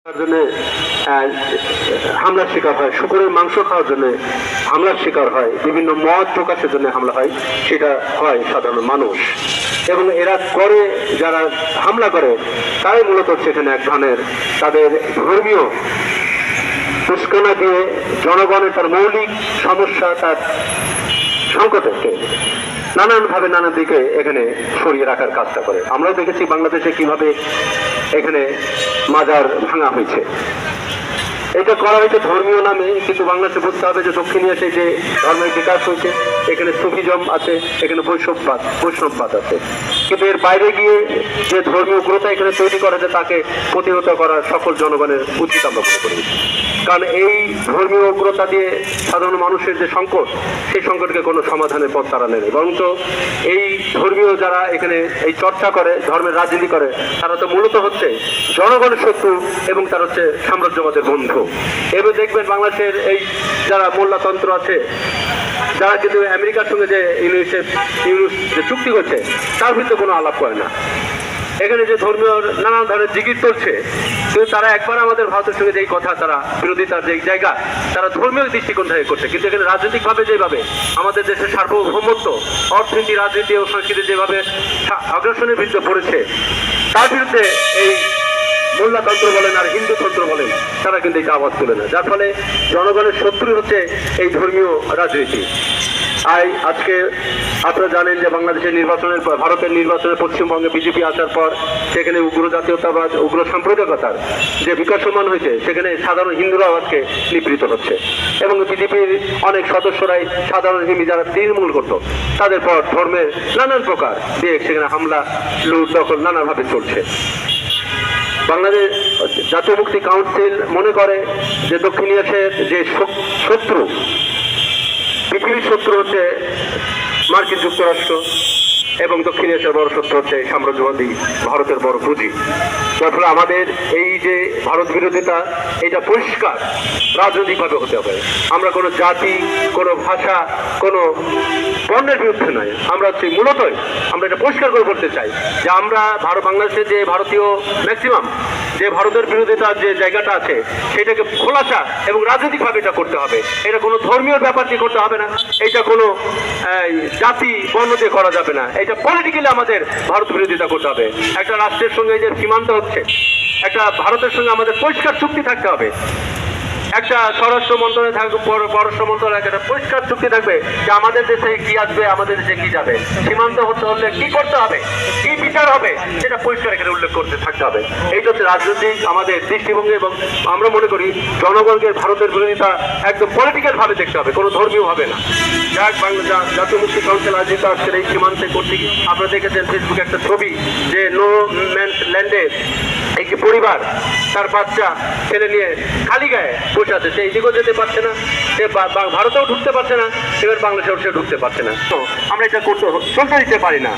জন্য হামলার শিকার হয়, শুকরের মাংস খাওয়ার জন্য হামলার শিকার হয়, বিভিন্ন মত প্রকাশের জন্য হামলা হয়, সেটা হয় সাধারণ মানুষ। এবং এরা করে, যারা হামলা করে তারাই মূলত সেখানে এক ধরনের তাদের ধর্মীয় উস্কানা দিয়ে জনগণের তার মৌলিক সমস্যা, তার সংকটকে নানানভাবে নানা দিকে এখানে সরিয়ে রাখার কাজটা করে। আমরাও দেখেছি বাংলাদেশে কিভাবে এখানে মাজার ভাঙা হয়েছে। এটা করা হয়েছে ধর্মীয় নামে, কিন্তু বাংলাদেশে বুঝতে হবে যে দক্ষিণে এসে যে ধর্মের বিকাশ হয়েছে, এখানে সুফিজম আছে, এখানে বৈষ্ণববাদ আছে, কিন্তু এর বাইরে গিয়ে যে ধর্মীয় উগ্রতা এখানে তৈরি করা যায় তাকে প্রতিহত করা সকল জনগণের উচিত আমরা মনে করি। কারণ এই ধর্মীয় উগ্রতা দিয়ে সাধারণ মানুষের যে সংকট, সেই সংকটকে কোনো সমাধানের পথ তারা নেই, বরঞ্চ এই ধর্মীয় যারা এখানে এই চর্চা করে, ধর্মের রাজনীতি করে, তারা তো মূলত হচ্ছে জনগণের শত্রু এবং তারা হচ্ছে সাম্রাজ্যবাদের বন্ধু। এবার দেখবেন বাংলাদেশের এই যারা মোল্লাতন্ত্র আছে, যারা কিন্তু আমেরিকার সঙ্গে যে ইউনুস যে চুক্তি করছে তার ভিতরে কোনো আলাপ করে না। এখানে যে ধর্মীয় নানান ধরনের জিগির চলছে, কিন্তু তারা একবার আমাদের ভারতের সঙ্গে যেই কথা, তারা বিরোধিতার যে জায়গা, তারা ধর্মীয় দৃষ্টিকোণ থেকে করছে, কিন্তু এখানে রাজনৈতিকভাবে যেভাবে আমাদের দেশের সার্বভৌমত্ব, অর্থনীতি, রাজনীতি ও সংস্কৃতি যেভাবে অগ্রসনের বিরুদ্ধে পড়েছে, তার বিরুদ্ধে এই মোল্লাতন্ত্র বলেন আর হিন্দুতন্ত্র বলেন, তারা কিন্তু এটা আওয়াজ তোলে না, যার ফলে জনগণের শত্রু হচ্ছে এই ধর্মীয় রাজনীতি। আজকে আপনারা জানেন যে বাংলাদেশের নির্বাচনের পর, ভারতের নির্বাচনে পশ্চিমবঙ্গে বিজেপি আসার পর সেখানে উগ্র জাতীয়তাবাদ, উগ্র সাম্প্রদায়িকতার যে বিকাশমান হয়েছে, সেখানে সাধারণ হিন্দুরাও আজকে নিপীড়িত হচ্ছে এবং বিজেপির অনেক সদস্যরাই সাধারণ হিন্দু যারা তৃণমূল করত, তাদের পর ধর্মের নানান প্রকার দিয়ে সেখানে হামলা, লুট, দখল নানাভাবে চলছে। বাংলাদেশ জাতীয় মুক্তি কাউন্সিল মনে করে যে দক্ষিণ এশিয়ার যে শত্রু, পৃথিবীর শত্রু হচ্ছে মার্কিন যুক্তরাষ্ট্র এবং দক্ষিণ এশিয়ার বড় শত্রু হচ্ছে সাম্রাজ্যবাদী ভারতের বড় পুঁজি। যার ফলে আমাদের এই যে ভারত বিরোধিতা, এটা পরিষ্কার রাজনৈতিকভাবে হতে হবে। আমরা কোনো জাতি, কোনো ভাষা, কোনো বর্ণের বিরুদ্ধে নয়, আমরা হচ্ছে মূলতই আমরা এটা পরিষ্কার করে বলতে চাই যে আমরা বাংলাদেশের যে ভারতীয় ম্যাক্সিমাম যে ভারতের বিরোধিতার যে জায়গাটা আছে, সেটাকে খোলাসা এবং রাজনৈতিকভাবে এটা করতে হবে। এটা কোনো ধর্মীয় ব্যাপার দিয়ে করতে হবে না, এটা কোনো জাতি বর্ণ দিয়ে করা যাবে না, এটা পলিটিক্যালি আমাদের ভারত বিরোধিতা করতে হবে। একটা রাষ্ট্রের সঙ্গে যে সীমান্ত হচ্ছে, একটা ভারতের সঙ্গে আমাদের পরিষ্কার চুক্তি থাকতে হবে। একটা স্বরাষ্ট্র মন্ত্রণালয় থাকবে, পররাষ্ট্র মন্ত্রণালয়, একটা পরিষ্কার চুক্তি থাকবে যে আমাদের দেশে কি আসবে, আমাদের দেশে কি যাবে, সীমান্ত হতে হলে কি করতে হবে, কি বিচার হবে, সেটা পরিষ্কার এখানে উল্লেখ করতে থাকতে হবে। এইটা হচ্ছে রাজনৈতিক আমাদের দৃষ্টিভঙ্গি এবং আমরা মনে করি জনগণকে ভারতের বিরোধিতা একদম পলিটিক্যাল ভাবে দেখতে হবে, কোনো ধর্মীয় হবে না। যাক, জাতীয় মুক্তি কাউন্সিল আয়োজিত আজকের এই সীমান্তে কর্তৃক আপনারা দেখেছেন ফেসবুকে একটা ছবি, যে নো ম্যানস ল্যান্ডে একটি পরিবার তার বাচ্চা ছেলে নিয়ে খালি গায়ে বসে আছে, সে এদিকেও যেতে পারছে না, সে ভারতেও ঢুকতে পারছে না, এবার বাংলাদেশেও সে ঢুকতে পারছে না। তো আমরা এটা চলতে দিতে পারি না,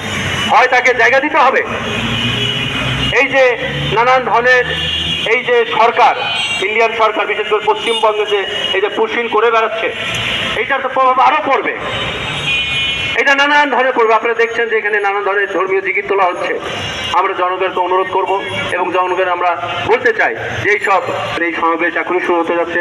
হয় তাকে জায়গা দিতে হবে। এই যে নানান ধরনের এই যে সরকার, ইন্ডিয়ান সরকার, বিশেষ করে পশ্চিমবঙ্গে যে এই যে পুশিং করে বেড়াচ্ছে, এইটার তো প্রভাব আরও পড়বে, এটা নানান ধরনের পড়বে। আপনারা দেখছেন যে এখানে নানান ধরনের ধর্মীয় জিগির তোলা হচ্ছে। আমরা জনগণকে অনুরোধ করব এবং জনগণ আমরা বলতে চাই যে এই সমাবেশ এখনই শুরু হতে যাচ্ছে।